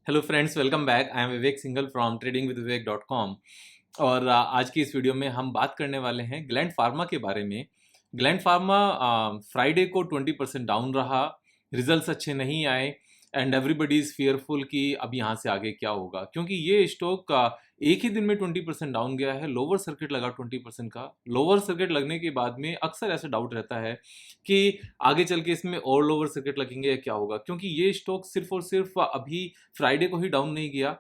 Hello friends, welcome back. I am Vivek Singhal from tradingwithvivek.com। और आज की इस वीडियो में हम बात करने वाले हैं ग्लैंड फार्मा के बारे में। ग्लैंड फार्मा फ्राइडे को 20% डाउन रहा, रिजल्ट्स अच्छे नहीं आए एंड एवरीबडी इज़ फियरफुल कि अब यहाँ से आगे क्या होगा, क्योंकि ये स्टॉक एक ही दिन में 20% डाउन गया है। लोअर सर्किट लगा 20% का। लोअर सर्किट लगने के बाद में अक्सर ऐसा डाउट रहता है कि आगे चल के इसमें और लोअर सर्किट लगेंगे या क्या होगा, क्योंकि ये स्टॉक सिर्फ और सिर्फ अभी फ्राइडे को ही डाउन नहीं गया,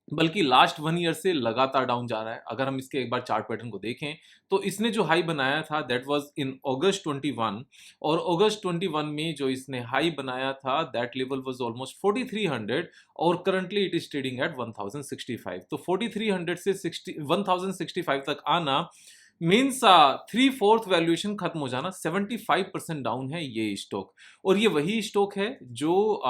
बल्कि लास्ट 1 ईयर से लगातार डाउन जा रहा है। अगर हम इसके एक बार चार्ट पैटर्न को देखें तो इसने जो हाई बनाया था दैट वाज इन अगस्त 21, और अगस्त 21 में जो इसने हाई बनाया था दैट लेवल वाज ऑलमोस्ट 4300, और currently it is trading at 1065। तो 4300 से 1065 तक आना मीन्स 3/4 वैल्यूएशन खत्म हो जाना। 75% डाउन है ये स्टॉक, और ये वही स्टॉक है जो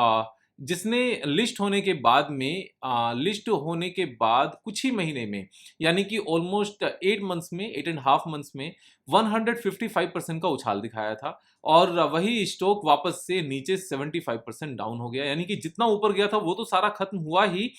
जिसने लिस्ट होने के बाद में लिस्ट होने के बाद कुछ ही महीने में, यानी कि ऑलमोस्ट 8 मंथ्स में, 8.5 मंथ्स में 155% का उछाल दिखाया था, और वही स्टॉक वापस से नीचे 75% डाउन हो गया। यानी कि जितना ऊपर गया था वो तो सारा खत्म हुआ ही,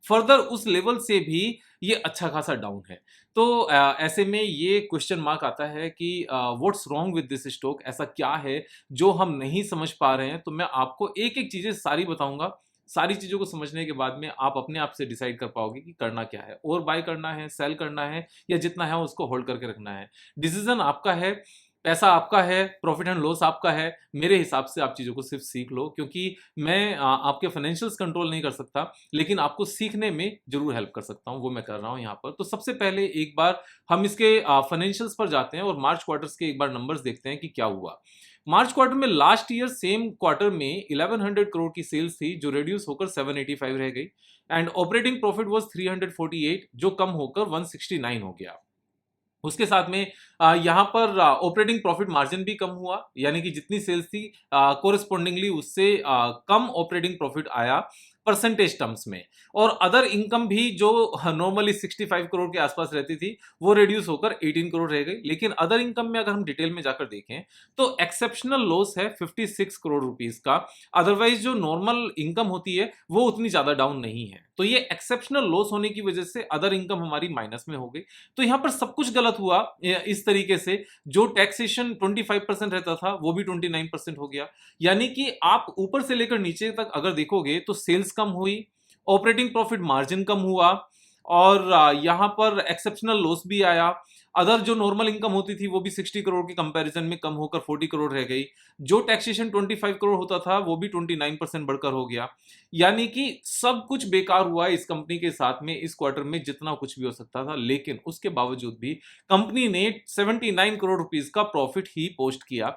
फर्दर उस लेवल से भी ये अच्छा खासा डाउन है। तो ऐसे में ये क्वेश्चन मार्क आता है कि what's wrong with this stock, ऐसा क्या है जो हम नहीं समझ पा रहे हैं। तो मैं आपको एक एक चीजें सारी बताऊंगा। सारी चीजों को समझने के बाद में आप अपने आप से डिसाइड कर पाओगे कि करना क्या है, और बाय करना है, सेल करना है, या जितना है उसको होल्ड करके रखना है। डिसीजन आपका है, पैसा आपका है, प्रॉफिट एंड लॉस आपका है। मेरे हिसाब से आप चीज़ों को सिर्फ सीख लो, क्योंकि मैं आपके फाइनेंशियल्स कंट्रोल नहीं कर सकता, लेकिन आपको सीखने में जरूर हेल्प कर सकता हूँ। वो मैं कर रहा हूँ यहाँ पर। तो सबसे पहले एक बार हम इसके फाइनेंशियल्स पर जाते हैं और मार्च क्वार्टर्स के एक बार नंबर्स देखते हैं कि क्या हुआ। मार्च क्वार्टर में लास्ट ईयर सेम क्वार्टर में 1100 करोड़ की सेल्स थी, जो रिड्यूस होकर 785 रह गई, एंड ऑपरेटिंग प्रॉफिट वाज 348, जो कम होकर 169 हो गया। उसके साथ में यहाँ पर ऑपरेटिंग प्रॉफिट मार्जिन भी कम हुआ, यानी कि जितनी सेल्स थी कोरिस्पोंडिंगली उससे कम ऑपरेटिंग प्रॉफिट आया परसेंटेज टर्म्स में। और अदर इनकम भी जो नॉर्मली 65 करोड़ के आसपास रहती थी वो रिड्यूस होकर 18 करोड़ रह गई। लेकिन अदर इनकम में अगर हम डिटेल में जाकर देखें तो एक्सेप्शनल लॉस है 56 करोड़ रुपीस का। अदरवाइज जो नॉर्मल इनकम होती है वो उतनी ज्यादा डाउन नहीं है। तो ये एक्सेप्शनल लॉस होने की वजह से अदर इनकम हमारी माइनस में हो गई। तो यहाँ पर सब कुछ गलत हुआ इस तरीके से। जो टैक्सेशन 25% रहता था वो भी 29% हो गया। यानी कि आप ऊपर से लेकर नीचे तक अगर देखोगे तो सेल्स कम हुई, ऑपरेटिंग प्रॉफिट मार्जिन कम हुआ, और यहां पर एक्सेप्शनल लॉस भी आया। अदर जो नॉर्मल इनकम होती थी वो भी 60 करोड़ के कंपैरिजन में कम होकर 40 करोड़ रह गई। जो टैक्सेशन 25 करोड़ होता था वो भी 29% बढ़कर हो गया। यानी कि सब कुछ बेकार हुआ इस कंपनी के साथ में इस क्वार्टर में, जितना कुछ भी हो सकता था। लेकिन उसके बावजूद भी कंपनी ने 79 करोड़ रुपीस का प्रॉफिट ही पोस्ट किया।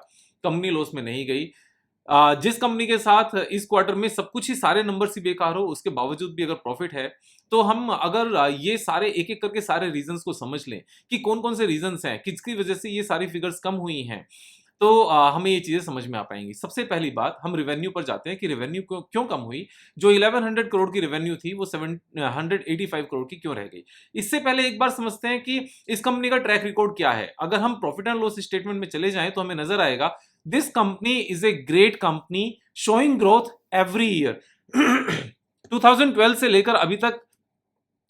कंपनी लॉस में नहीं गई। जिस कंपनी के साथ इस क्वार्टर में सब कुछ ही सारे नंबर ही बेकार हो, उसके बावजूद भी अगर प्रॉफिट है, तो हम अगर ये सारे एक एक करके सारे रीजंस को समझ लें कि कौन कौन से रीजंस हैं, किसकी वजह से ये सारी फिगर्स कम हुई हैं, तो हमें ये चीजें समझ में आ पाएंगी। सबसे पहली बात, हम रेवेन्यू पर जाते हैं कि रेवेन्यू क्यों कम हुई। जो 1100 करोड़ की रेवेन्यू थी वो 785 करोड़ की क्यों रह गई। इससे पहले एक बार समझते हैं कि इस कंपनी का ट्रैक रिकॉर्ड क्या है। अगर हम प्रॉफिट एंड लॉस स्टेटमेंट में चले जाएं तो हमें नजर आएगा this company is a great company showing growth every year. 2012 से लेकर अभी तक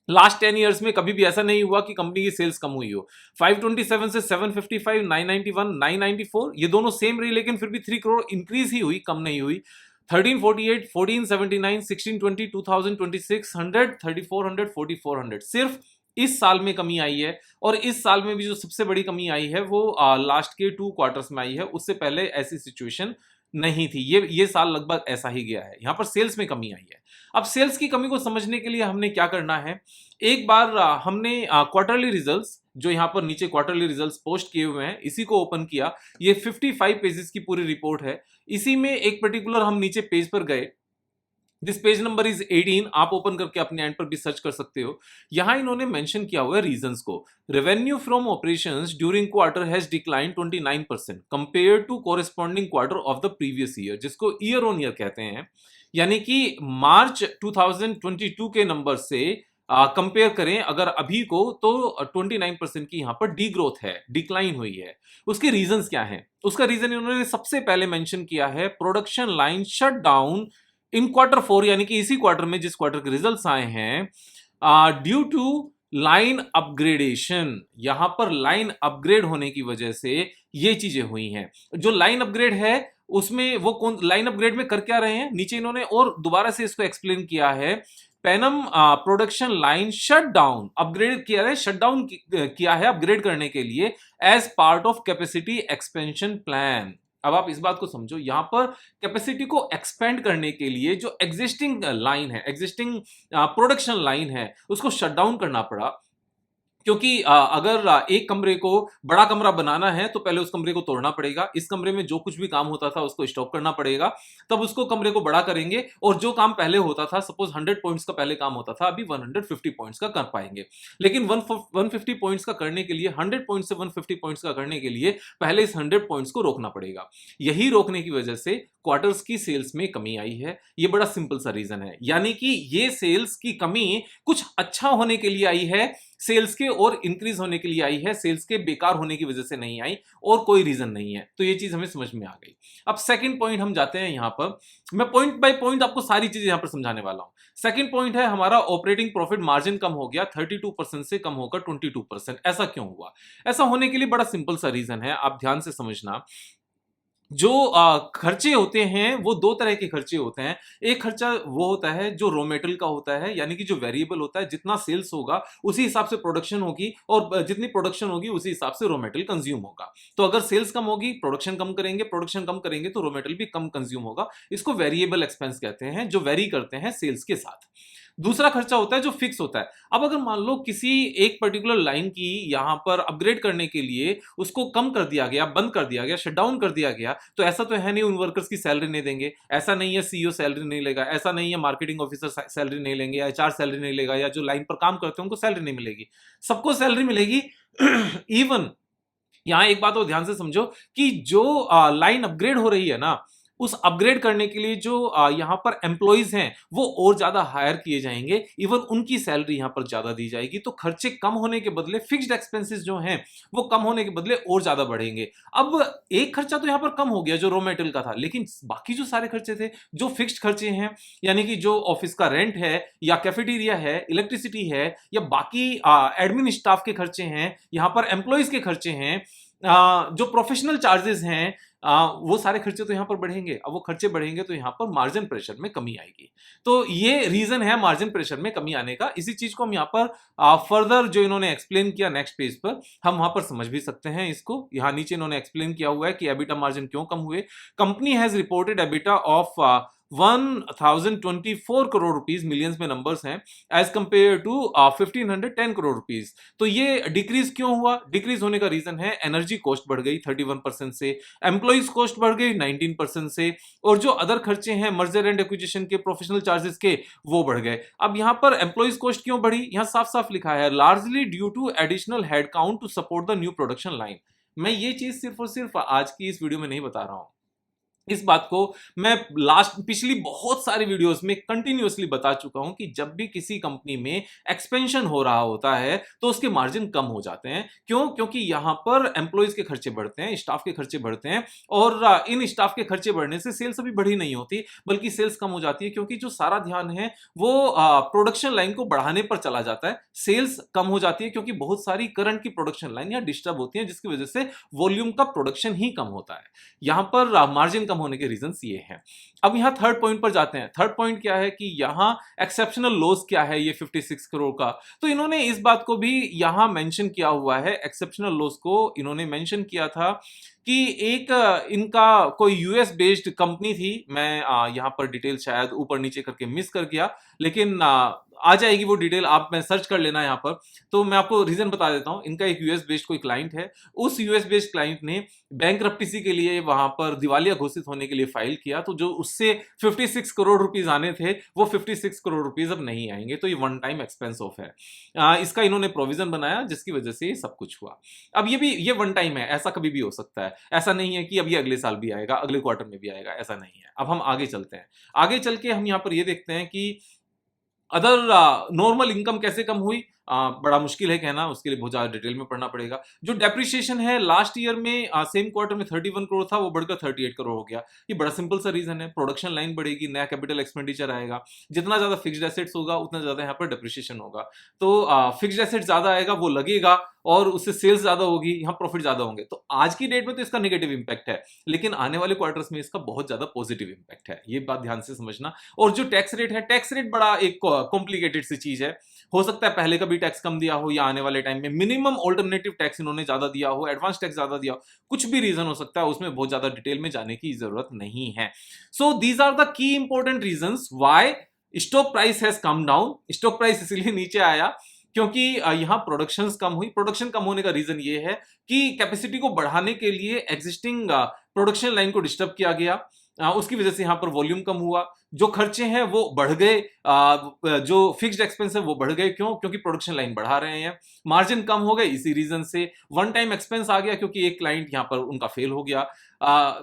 लास्ट 10 इयर्स में कभी भी ऐसा नहीं हुआ कि कंपनी की सेल्स कम हुई हो। 527 से 755, 991, 994 ये दोनों सेम रही, लेकिन फिर भी 3 करोड़ इंक्रीज ही हुई, कम नहीं हुई। 1348, 1479, 1620, 2026, 100, 3400, 4400 सिर्फ इस साल में कमी आई है। और इस साल में भी जो सबसे बड़ी कमी आई है वो लास्ट के 2 क्वार्टर्स में आई है। उससे पहले ऐसी सिचुएशन नहीं थी। ये साल लगभग ऐसा ही गया है। यहाँ पर सेल्स में कमी आई है। अब सेल्स की कमी को समझने के लिए हमने क्या करना है, एक बार हमने क्वार्टरली रिजल्ट्स, जो यहाँ पर नीचे क्वार्टरली रिजल्ट्स पोस्ट किए हुए हैं, इसी को ओपन किया। ये 55 पेजेस की पूरी रिपोर्ट है। इसी में एक पर्टिकुलर हम नीचे पेज पर गए। This page number is 18। आप ओपन करके अपने एंड पर भी सर्च कर सकते हो। यहां इन्होंने मेंशन किया हुआ है रीजंस को। Revenue from operations during quarter has decline 29% compare to corresponding quarter of the previous year, जिसको ईयर ऑन ईयर कहते हैं। यानी कि मार्च 2022 के नंबर से कंपेयर करें अगर अभी को, तो 29% की यहां पर डी ग्रोथ है, डिक्लाइन हुई है। उसके रीजंस क्या हैं? उसका रीजन इन्होंने सबसे पहले मेंशन किया है, production line shut down in Q4 यानी कि इसी क्वार्टर में जिस क्वार्टर के रिजल्ट्स आए हैं, ड्यू टू लाइन अपग्रेडेशन, यहां पर लाइन अपग्रेड होने की वजह से ये चीजें हुई हैं। जो लाइन अपग्रेड है उसमें वो कौन लाइन अपग्रेड में कर क्या रहे हैं, नीचे इन्होंने और दोबारा से इसको एक्सप्लेन किया है। Penem production line shut down, upgrade किया है, शट डाउन किया है अपग्रेड करने के लिए as part of capacity expansion plan. अब आप इस बात को समझो, यहां पर कैपेसिटी को एक्सपेंड करने के लिए जो एग्जिस्टिंग लाइन है, एग्जिस्टिंग प्रोडक्शन लाइन है, उसको शट डाउन करना पड़ा। क्योंकि अगर एक कमरे को बड़ा कमरा बनाना है तो पहले उस कमरे को तोड़ना पड़ेगा, इस कमरे में जो कुछ भी काम होता था उसको स्टॉप करना पड़ेगा, तब उसको कमरे को बड़ा करेंगे और जो काम पहले होता था, सपोज 100 पॉइंट्स का पहले काम होता था, अभी 150 पॉइंट्स का कर पाएंगे। लेकिन 150 पॉइंट्स का करने के लिए, 100 पॉइंट्स से 150 पॉइंट्स का करने के लिए पहले इस 100 पॉइंट्स को रोकना पड़ेगा। यही रोकने की वजह से क्वार्टर्स की सेल्स में कमी आई है। ये बड़ा सिंपल सा रीजन है, यानी कि ये सेल्स की कमी कुछ अच्छा होने के लिए आई है, सेल्स के और इंक्रीज होने के लिए आई है, सेल्स के बेकार होने की वजह से नहीं आई, और कोई रीजन नहीं है। तो ये चीज हमें समझ में आ गई। अब सेकंड पॉइंट हम जाते हैं, यहां पर मैं पॉइंट बाय पॉइंट आपको सारी चीजें यहां पर समझाने वाला हूं। सेकंड पॉइंट है हमारा ऑपरेटिंग प्रॉफिट मार्जिन कम हो गया, 32% से कम होकर 22%। ऐसा क्यों हुआ? ऐसा होने के लिए बड़ा सिंपल सा रीजन है, आप ध्यान से समझना। जो खर्चे होते हैं वो दो तरह के खर्चे होते हैं। एक खर्चा वो होता है जो रॉ मेटेरियल का होता है, यानी कि जो वेरिएबल होता है, जितना सेल्स होगा उसी हिसाब से प्रोडक्शन होगी, और जितनी प्रोडक्शन होगी उसी हिसाब से रॉ मेटेरियल कंज्यूम होगा। तो अगर सेल्स कम होगी, प्रोडक्शन कम करेंगे, प्रोडक्शन कम करेंगे तो रॉ मेटेरियल भी कम कंज्यूम होगा। इसको वेरिएबल एक्सपेंस कहते हैं, जो वेरी करते हैं सेल्स के साथ। दूसरा खर्चा होता है जो फिक्स होता है। अब अगर मान लो किसी एक पर्टिकुलर लाइन की यहां पर अपग्रेड करने के लिए उसको कम कर दिया गया, बंद कर दिया गया, शटडाउन कर दिया गया, तो ऐसा तो है नहीं उन वर्कर्स की सैलरी नहीं देंगे, ऐसा नहीं है सीईओ सैलरी नहीं लेगा, ऐसा नहीं है मार्केटिंग ऑफिसर सैलरी नहीं लेंगे, या एचआर सैलरी नहीं लेगा, या जो लाइन पर काम करते हैं उनको सैलरी नहीं मिलेगी। सबको सैलरी मिलेगी। इवन यहां एक बात और ध्यान से समझो कि जो लाइन अपग्रेड हो रही है ना, उस अपग्रेड करने के लिए जो यहां पर एम्प्लॉइज हैं वो और ज्यादा हायर किए जाएंगे, इवन उनकी सैलरी यहां पर ज्यादा दी जाएगी। तो खर्चे कम होने के बदले, फिक्स्ड एक्सपेंसेस जो हैं वो कम होने के बदले और ज्यादा बढ़ेंगे। अब एक खर्चा तो यहां पर कम हो गया जो रॉ मेटेरियल का था, लेकिन बाकी जो सारे खर्चे थे, जो फिक्स्ड खर्चे हैं, यानी कि जो ऑफिस का रेंट है, या कैफेटेरिया है, इलेक्ट्रिसिटी है, या बाकी एडमिन स्टाफ के खर्चे हैं, यहां पर एम्प्लॉइज के खर्चे हैं, जो प्रोफेशनल चार्जेस हैं, वो सारे खर्चे तो यहां पर बढ़ेंगे। अब वो खर्चे बढ़ेंगे तो यहां पर मार्जिन प्रेशर में कमी आएगी। तो ये रीजन है मार्जिन प्रेशर में कमी आने का। इसी चीज को हम यहां पर फर्दर जो इन्होंने एक्सप्लेन किया नेक्स्ट पेज पर, हम वहां पर समझ भी सकते हैं इसको। यहां नीचे इन्होंने एक्सप्लेन किया हुआ है कि एबिटा मार्जिन क्यों कम हुए। Company has reported EBITDA of 1024 crore rupees, millions में नंबर्स हैं, as compare to 1510 crore rupees. तो ये डिक्रीज क्यों हुआ? डिक्रीज होने का रीजन है एनर्जी कॉस्ट बढ़ गई 31% से, एम्प्लॉइज कॉस्ट बढ़ गई 19% से, और जो अदर खर्चे हैं मर्जर एंड एक्विजिशन के, प्रोफेशनल चार्जेस के, वो बढ़ गए। अब यहां पर एम्प्लॉइज कॉस्ट क्यों बढ़ी? यहां साफ साफ लिखा है largely due to additional head count to support the new production line. मैं ये चीज सिर्फ और सिर्फ आज की इस वीडियो में नहीं बता रहा हूं, इस बात को मैं पिछली बहुत सारी वीडियोस में कंटिन्यूअसली बता चुका हूं कि जब भी किसी कंपनी में एक्सपेंशन हो रहा होता है तो उसके मार्जिन कम हो जाते हैं। क्यों? क्योंकि यहां पर एम्प्लॉइज के खर्चे बढ़ते हैं, स्टाफ के खर्चे बढ़ते हैं, और इन स्टाफ के खर्चे बढ़ने से सेल्स अभी बढ़ी नहीं होती, बल्कि सेल्स कम हो जाती है, क्योंकि जो सारा ध्यान है वो प्रोडक्शन लाइन को बढ़ाने पर चला जाता है। सेल्स कम हो जाती है क्योंकि बहुत सारी करंट की प्रोडक्शन लाइन यहाँ डिस्टर्ब होती है, जिसकी वजह से वॉल्यूम का प्रोडक्शन ही कम होता है। यहां पर मार्जिन होने के रीजंस ये हैं। अब यहां थर्ड पॉइंट पर जाते हैं। थर्ड पॉइंट क्या है कि यहां एक्सेप्शनल लॉस क्या है, ये 56 करोड़ का। तो इन्होंने इस बात को भी यहां मेंशन किया हुआ है, एक्सेप्शनल लॉस को इन्होंने मेंशन किया था कि एक इनका कोई यूएस बेस्ड कंपनी थी, मैं यहां पर डिटेल शायद ऊपर नीचे करके मिस कर गया, लेकिन आ जाएगी वो डिटेल, आप मैं सर्च कर लेना यहाँ पर। तो मैं आपको रीजन बता देता हूँ। इनका एक यूएस बेस्ड कोई क्लाइंट है, उस यूएस बेस्ड क्लाइंट ने बैंकरप्टेसी के लिए वहां पर दिवालिया घोषित होने के लिए फाइल किया, तो जो उससे 56 करोड़ रुपीज आने थे वो 56 करोड़ रुपीज अब नहीं आएंगे। तो ये वन टाइम एक्सपेंस ऑफ है, इसका इन्होंने प्रोविजन बनाया, जिसकी वजह से ये सब कुछ हुआ। अब ये वन टाइम है, ऐसा कभी भी हो सकता है, ऐसा नहीं है कि अब ये अगले साल भी आएगा, अगले क्वार्टर में भी आएगा, ऐसा नहीं है। अब हम आगे चलते हैं। आगे चल के हम यहाँ पर ये देखते हैं कि अदर नॉर्मल इनकम कैसे कम हुई। बड़ा मुश्किल है कहना, उसके लिए बहुत ज्यादा डिटेल में पढ़ना पड़ेगा। जो डेप्रिसिएशन है लास्ट ईयर में सेम क्वार्टर में 31 करोड़ था, वो बढ़कर 38 करोड़ हो गया। ये बड़ा सिंपल सा रीजन है, प्रोडक्शन लाइन बढ़ेगी, नया कैपिटल एक्सपेंडिचर आएगा, जितना ज्यादा फिक्स्ड एसेट्स होगा उतना ज्यादा यहाँ पर डेप्रिसिएशन होगा। तो फिक्स्ड एसेट ज्यादा आएगा, वो लगेगा और उससे सेल्स ज्यादा होगी, यहाँ प्रॉफिट ज्यादा होंगे। तो आज की डेट में तो इसका नेगेटिव इंपैक्ट है, लेकिन आने वाले क्वार्टर्स में इसका बहुत ज्यादा पॉजिटिव इंपैक्ट है, ये बात ध्यान से समझना। और जो टैक्स रेट है, टैक्स रेट बड़ा एक कॉम्प्लिकेटेड सी चीज है। हो सकता है पहले का भी टैक्स कम दिया हो, या आने वाले टाइम में मिनिमम ऑल्टरनेटिव टैक्स इन्होंने ज्यादा दिया हो, एडवांस टैक्स ज्यादा दिया हो, कुछ भी रीजन हो सकता है, उसमें बहुत ज्यादा डिटेल में जाने की जरूरत नहीं है। So these are the key important reasons why stock price has come down. Stock price इसलिए नीचे आया क्योंकि यहाँ प्रोडक्शन कम हुई। प्रोडक्शन कम होने का रीजन ये है कि कैपेसिटी को बढ़ाने के लिए एग्जिस्टिंग प्रोडक्शन लाइन को डिस्टर्ब किया गया, उसकी वजह से यहाँ पर वॉल्यूम कम हुआ। जो खर्चे हैं वो बढ़ गए, जो फिक्स्ड एक्सपेंस है वो बढ़ गए। क्यों? क्योंकि प्रोडक्शन लाइन बढ़ा रहे हैं। मार्जिन कम हो गए इसी रीजन से। वन टाइम एक्सपेंस आ गया क्योंकि एक क्लाइंट यहाँ पर उनका फेल हो गया,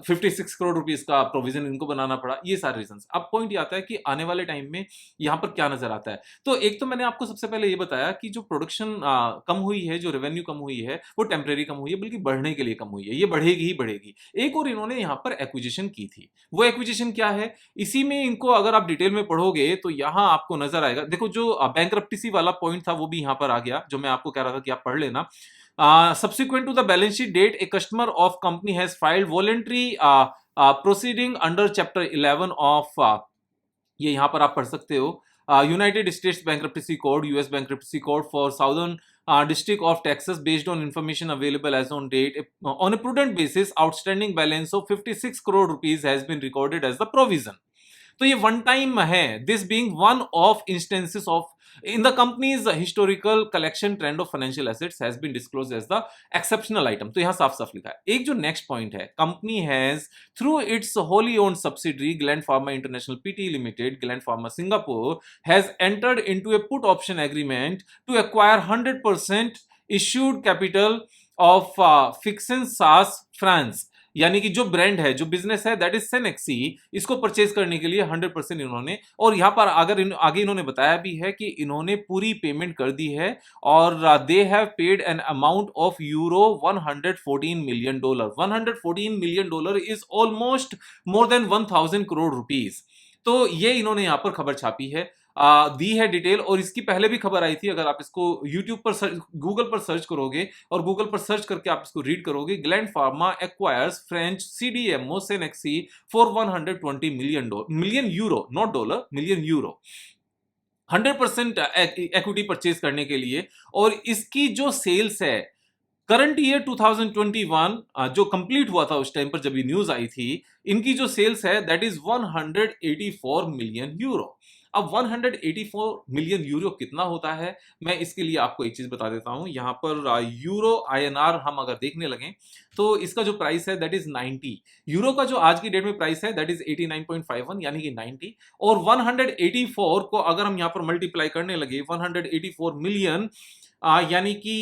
56 करोड़ रुपीस का प्रोविजन इनको बनाना पड़ा। ये सारे रीजन। अब पॉइंट ये आता है कि आने वाले टाइम में यहाँ पर क्या नजर आता है। तो एक तो मैंने आपको सबसे पहले ये बताया कि जो प्रोडक्शन कम हुई है, जो रेवेन्यू कम हुई है, वो टेम्परेरी कम हुई है, बल्कि बढ़ने के लिए कम हुई है। ये बढ़ेगी ही बढ़ेगी। एक और इन्होंने यहाँ पर एक्विजिशन की थी। वो एक्विजिशन क्या है, इसी में इनको अगर आप डिटेल में पढ़ोगे तो यहाँ आपको नजर आएगा। देखो, जो बैंकरप्टेसी वाला पॉइंट था वो भी यहाँ पर आ गया, जो मैं आपको कह रहा था कि आप पढ़ लेना। Subsequent to the balance sheet date, a customer of company has filed voluntary proceeding under Chapter 11 of ये यहाँ पर आप पढ़ सकते हो, United States bankruptcy code, US bankruptcy code for southern district of Texas based on information available as on date. On a prudent basis, outstanding balance of 56 crore rupees has been recorded as the provision. तो ये one time है, this being one of instances of in the company's historical collection trend of financial assets has been disclosed as the exceptional item. तो यहां साफ साफ लिखा है। एक जो नेक्स्ट पॉइंट है, company has through its wholly owned subsidiary Gland Pharma international PT limited, Gland Pharma Singapore, has entered into a put option agreement to acquire 100% issued capital of फिक्सन सास फ्रांस। यानी कि जो ब्रांड है, जो बिजनेस है, दैट इज सेनेक्सी, इसको परचेज करने के लिए 100% इन्होंने, और यहां पर आगे इन्होंने बताया भी है कि इन्होंने पूरी पेमेंट कर दी है, और they have paid an amount of euro 114 million dollar. 114 million dollar is almost more than 1000 crore rupees. तो ये इन्होंने यहां पर खबर छापी है, दी है डिटेल। और इसकी पहले भी खबर आई थी, अगर आप इसको यूट्यूब पर गूगल पर सर्च करोगे और गूगल पर सर्च करके आप इसको रीड करोगे, Gland Pharma acquires French CDMO Cenexi for 120 million euro, not dollar, million euro, 100% equity purchase करने के लिए। और इसकी जो सेल्स है करंट ईयर 2021 जो कंप्लीट हुआ था उस टाइम पर जब ये न्यूज आई थी, इनकी जो सेल्स है दैट इज 184 मिलियन यूरो। अब 184 मिलियन यूरो कितना होता है, मैं इसके लिए आपको एक चीज बता देता हूं। यहां पर यूरो आईएनआर हम अगर देखने लगे तो इसका जो प्राइस है दैट इज 90 यूरो का, जो आज की डेट में प्राइस है दैट इज 89.51, यानी कि 90। और 184 को अगर हम यहां पर मल्टीप्लाई करने लगे, 184 मिलियन यानी कि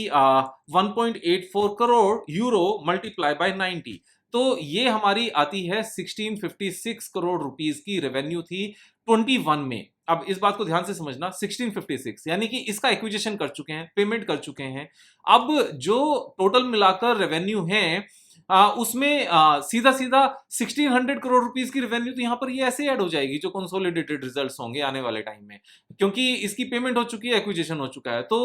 1.84 करोड़ यूरो मल्टीप्लाई बाय 90, तो ये हमारी आती है 1656 करोड़ रुपीस की रेवेन्यू थी 21 में। अब इस बात को ध्यान से समझना, 1656 यानी कि इसका एक्विजिशन कर चुके हैं, पेमेंट कर चुके हैं। अब जो टोटल मिलाकर रेवेन्यू है उसमें सीधा सीधा 1600 करोड़ रुपीस की रेवेन्यू तो यहां पर ये ऐसे ऐड हो जाएगी, जो कंसोलिडेटेड रिजल्ट्स होंगे आने वाले टाइम में, क्योंकि इसकी पेमेंट हो चुकी है, एक्विजिशन हो चुका है। तो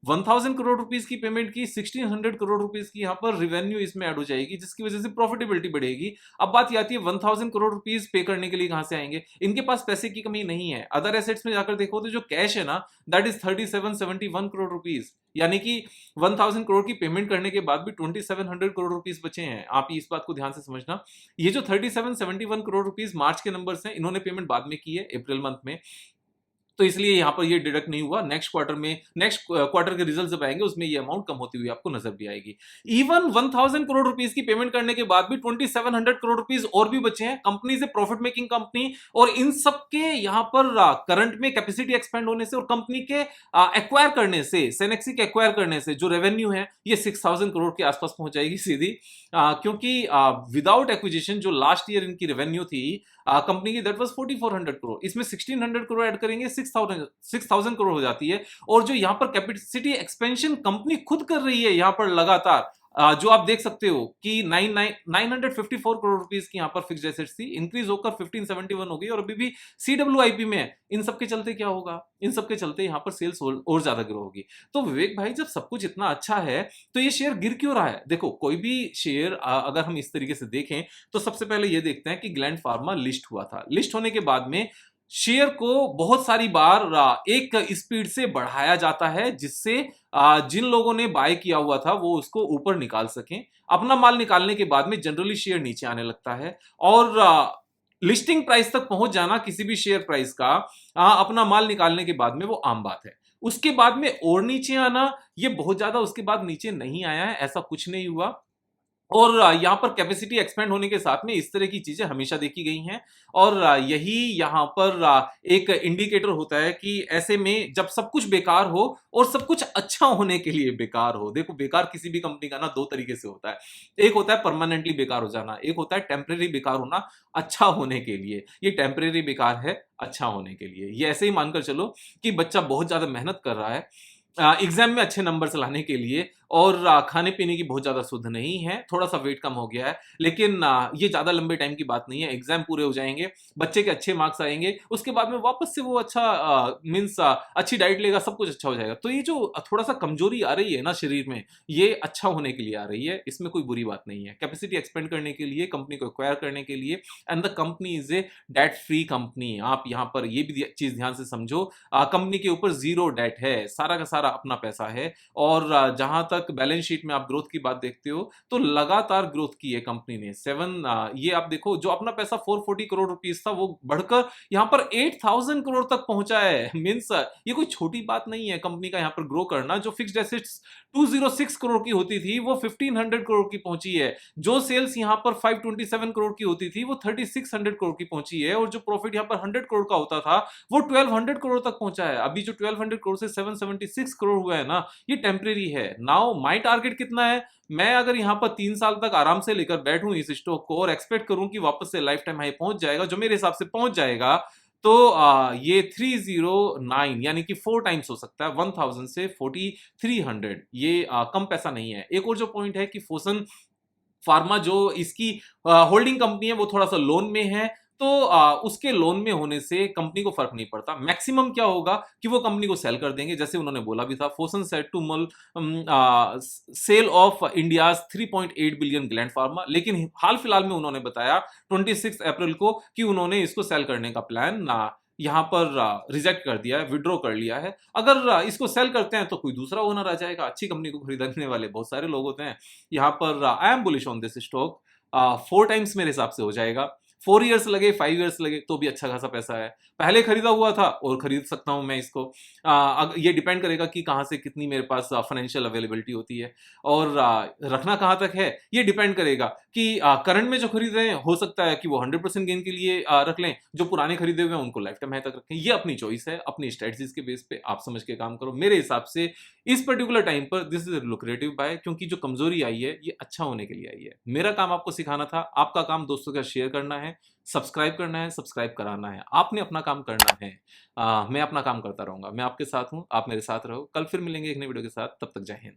1000 करोड़ रुपीस की पेमेंट की 1600 करोड़ रुपीस की यहाँ पर रेवेन्यू इसमें ऐड हो जाएगी, जिसकी वजह से प्रॉफिटेबिलिटी बढ़ेगी। अब बात ये आती है 1000 करोड़ रुपीस पे करने के लिए कहां से आएंगे। इनके पास पैसे की कमी नहीं है। अदर एसेट्स में जाकर देखो तो जो कैश है ना, दैट इज 3771 करोड़ रुपीस, यानी कि 1000 करोड़ की पेमेंट करने के बाद भी 2700 करोड़ रुपीस बचे हैं। आप इस बात को ध्यान से समझना। ये जो 3771 करोड़ रुपीस मार्च के नंबर्स हैं, इन्होंने पेमेंट बाद में की है, अप्रैल मंथ में, तो इसलिए यहां पर ये डिडक्ट नहीं हुआ। नेक्स्ट क्वार्टर में, नेक्स्ट क्वार्टर के रिजल्ट जब आएंगे उसमें ये अमाउंट कम होती हुई आपको नजर भी आएगी। इवन 1000 करोड़ रुपीस की पेमेंट करने के बाद भी 2700 करोड़ रुपीस और भी बचे हैं। कंपनी से प्रॉफिट मेकिंग कंपनी, और इन सब के यहां पर करंट में कैपेसिटी एक्सपेंड होने से और कंपनी के एक्वायर करने से, सेनेक्सी के एक्वायर करने से जो रेवेन्यू है ये 6000 करोड़ के आसपास पहुंच जाएगी सीधी, क्योंकि विदाउट एक्विजिशन जो लास्ट ईयर इनकी रेवेन्यू थी कंपनी की दैट वाज 4400 करोड़, इसमें 1600 करोड़ ऐड करेंगे 6000 करोड़ हो जाती है। और जो यहाँ पर कैपेसिटी एक्सपेंशन कंपनी खुद कर रही है यहाँ पर लगातार, जो आप देख सकते हो कि 954 करोड़ रुपीस की यहाँ पर फिक्स्ड एसेट्स थी, इंक्रीज होकर 1571 हो गई और अभी भी सीडब्ल्यूआईपी में है। इन सब के चलते क्या होगा, इन सब के चलते यहाँ पर सेल्स और ज्यादा ग्रो होगी। तो विवेक भाई जब सब कुछ इतना अच्छा है तो ये शेयर गिर क्यों रहा है? देखो कोई भी शेयर अगर हम इस तरीके से देखें तो सबसे पहले ये देखते हैं कि ग्लैंड फार्मा लिस्ट हुआ था, लिस्ट होने के बाद में शेयर को बहुत सारी बार एक स्पीड से बढ़ाया जाता है जिससे जिन लोगों ने बाय किया हुआ था वो उसको ऊपर निकाल सकें। अपना माल निकालने के बाद में जनरली शेयर नीचे आने लगता है और लिस्टिंग प्राइस तक पहुंच जाना किसी भी शेयर प्राइस का अपना माल निकालने के बाद में वो आम बात है। उसके बाद में और नीचे आना, ये बहुत ज्यादा उसके बाद नीचे नहीं आया है, ऐसा कुछ नहीं हुआ। और यहाँ पर कैपेसिटी एक्सपेंड होने के साथ में इस तरह की चीजें हमेशा देखी गई हैं और यही यहाँ पर एक इंडिकेटर होता है कि ऐसे में जब सब कुछ बेकार हो और सब कुछ अच्छा होने के लिए बेकार हो। देखो बेकार किसी भी कंपनी का ना दो तरीके से होता है, एक होता है परमानेंटली बेकार हो जाना, एक होता है टेम्परेरी बेकार होना अच्छा होने के लिए। ये टेम्परेरी बेकार है अच्छा होने के लिए। ये ऐसे ही मानकर चलो कि बच्चा बहुत ज्यादा मेहनत कर रहा है एग्जाम में अच्छे नंबर्स लाने के लिए और खाने पीने की बहुत ज्यादा शुद्ध नहीं है, थोड़ा सा वेट कम हो गया है, लेकिन ये ज्यादा लंबे टाइम की बात नहीं है। एग्जाम पूरे हो जाएंगे, बच्चे के अच्छे मार्क्स आएंगे, उसके बाद में वापस से वो अच्छा मीन्स अच्छी डाइट लेगा, सब कुछ अच्छा हो जाएगा। तो ये जो थोड़ा सा कमजोरी आ रही है ना शरीर में, ये अच्छा होने के लिए आ रही है, इसमें कोई बुरी बात नहीं है। कैपेसिटी एक्सपेंड करने के लिए, कंपनी को एक्वायर करने के लिए, and the company is a debt free company. आप यहाँ पर ये भी चीज ध्यान से समझो, कंपनी के ऊपर जीरो डेट है, सारा का सारा अपना पैसा है। और जहां तक बैलेंस शीट में आप ग्रोथ की बात देखते हो तो लगातार ग्रोथ की है कंपनी ने। ये आप देखो जो अपना पैसा 440 करोड़ रुपीस था वो बढ़कर यहां पर 8000 करोड़ तक पहुंचा है। मींस ये कोई छोटी बात नहीं है कंपनी का यहां पर ग्रो करना। जो फिक्स्ड एसेट्स 206 करोड़ की होती थी वो 1500 करोड़ की पहुंची है। जो सेल्स यहां पर 527 करोड़ की होती थी वो 3600 करोड़ की पहुंची है। और जो प्रॉफिट यहां पर 100 करोड़ का होता था वो 1200 करोड़ तक पहुंचा है। अभी जो 1200 करोड़ से 776 करोड़ हुआ है ना, ये टेम्परेरी है। नाउ माई टारगेट कितना है? मैं अगर यहां पर 3 साल तक आराम से लेकर बैठूं इस स्टॉक को और एक्सपेक्ट करूं कि वापस से लाइफ टाइम हाई पहुंच जाएगा, जो मेरे हिसाब से पहुंच जाएगा, तो ये 309 यानी कि 4 टाइम्स हो सकता है 1000 से 4300। ये कम पैसा नहीं है। एक और जो पॉइंट है कि फोसन फार्मा जो इसकी होल्डिंग कंपनी है वो थोड़ा सा लोन में है, तो उसके लोन में होने से कंपनी को फर्क नहीं पड़ता। मैक्सिमम क्या होगा कि वो कंपनी को सेल कर देंगे, जैसे उन्होंने बोला भी था। Fosun set to mull sale of India 3.8 billion Gland Pharma, लेकिन हाल फिलहाल में उन्होंने बताया 26 अप्रैल को कि उन्होंने इसको सेल करने का प्लान यहाँ पर रिजेक्ट कर दिया है, विड्रॉ कर लिया है। अगर इसको सेल करते हैं तो कोई दूसरा ओनर आ जाएगा। अच्छी कंपनी को खरीदने वाले बहुत सारे लोग होते हैं। यहाँ पर I am bullish on this stock. 4 times मेरे हिसाब से हो जाएगा। 4 इयर्स लगे, 5 इयर्स लगे तो भी अच्छा खासा पैसा है। पहले खरीदा हुआ था और खरीद सकता हूं मैं इसको। ये डिपेंड करेगा कि कहां से कितनी मेरे पास फाइनेंशियल अवेलेबिलिटी होती है और रखना कहां तक है ये डिपेंड करेगा कि करंट में जो खरीद रहे हैं हो सकता है कि वो 100% गेन के लिए रख लें, जो पुराने खरीदे हुए हैं उनको लाइफ टाइम हाई तक रखें। ये अपनी चॉइस है, अपनी स्ट्रेटजीज के बेस पे आप समझ के काम करो। मेरे हिसाब से इस पर्टिकुलर टाइम पर दिस इज लुक्रेटिव बाय, क्योंकि जो कमजोरी आई है ये अच्छा होने के लिए आई है। मेरा काम आपको सिखाना था, आपका काम दोस्तों का शेयर करना है, सब्सक्राइब करना है, सब्सक्राइब कराना है। आपने अपना काम करना है। मैं अपना काम करता रहूंगा। मैं आपके साथ हूं, आप मेरे साथ रहो। कल फिर मिलेंगे एक नई वीडियो के साथ। तब तक जय हिंद।